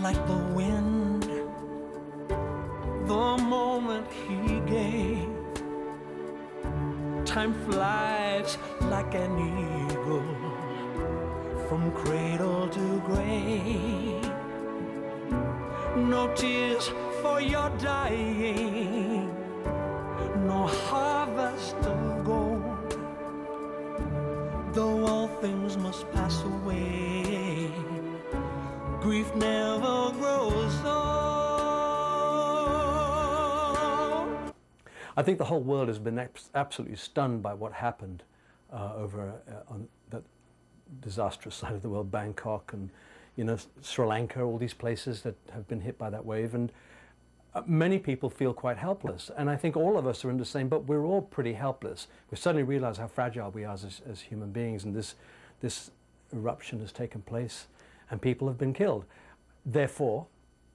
like the wind, the moment he gave. Time flies like an eagle from cradle to grave. No tears for your dying, no harvest of gold. Though all things must pass away, grief never grows old. I think the whole world has been absolutely stunned by what happened over on that disastrous side of the world, Bangkok and, you know, Sri Lanka, all these places that have been hit by that wave. And many people feel quite helpless. And I think all of us are in the same boat. We're all pretty helpless. We suddenly realize how fragile we are as human beings. And this eruption has taken place and people have been killed. Therefore,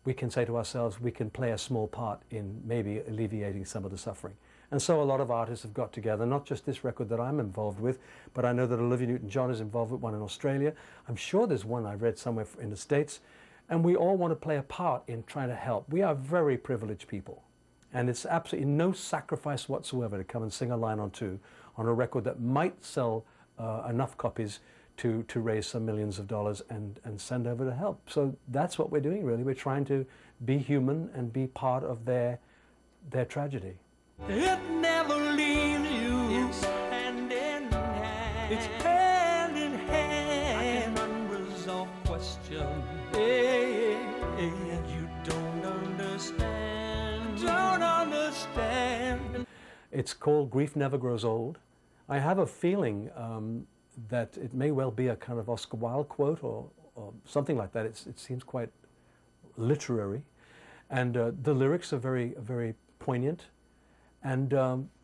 we can say to ourselves, we can play a small part in maybe alleviating some of the suffering. And so a lot of artists have got together, not just this record that I'm involved with, but I know that Olivia Newton John is involved with one in Australia. I'm sure there's one I read somewhere in the States. And we all want to play a part in trying to help. We are very privileged people. And it's absolutely no sacrifice whatsoever to come and sing a line or two on a record that might sell enough copies to raise some millions of dollars and send over to help. So that's what we're doing, really. We're trying to be human and be part of their tragedy. It never leaves you. It's hand in hand. It's hand in hand. Like an unresolved question. You don't understand. Don't understand. It's called Grief Never Grows Old. I have a feeling that it may well be a kind of Oscar Wilde quote or something like that. It seems quite literary. And the lyrics are very poignant. And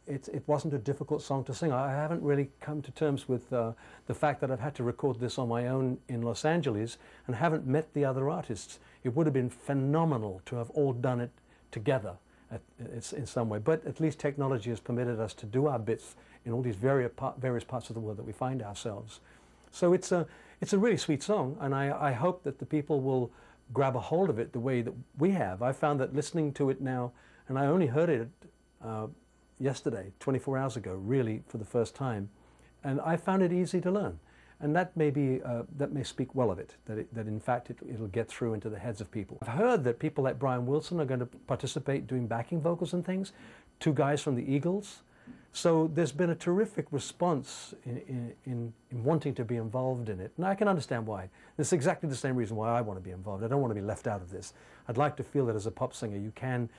it wasn't a difficult song to sing. I haven't really come to terms with the fact that I've had to record this on my own in Los Angeles and haven't met the other artists. It would have been phenomenal to have all done it together in some way. But at least technology has permitted us to do our bits in all these various parts of the world that we find ourselves. So it's a really sweet song, and I hope that the people will grab a hold of it the way that we have. I found that listening to it now, and I only heard it yesterday, 24 hours ago, really for the first time, and I found it easy to learn. And that may speak well of it, that in fact it'll get through into the heads of people. I've heard that people like Brian Wilson are going to participate doing backing vocals and things, 2 guys from the Eagles. So there's been a terrific response in wanting to be involved in it. And I can understand why. It's exactly the same reason why I want to be involved. I don't want to be left out of this. I'd like to feel that as a pop singer you can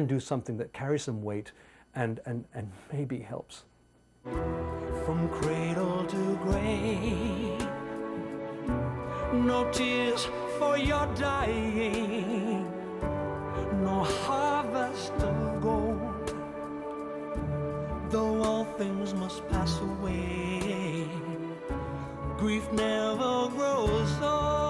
do something that carries some weight and maybe helps. From cradle to grave, no tears for your dying, no harvest of gold. Though all things must pass away, grief never grows old.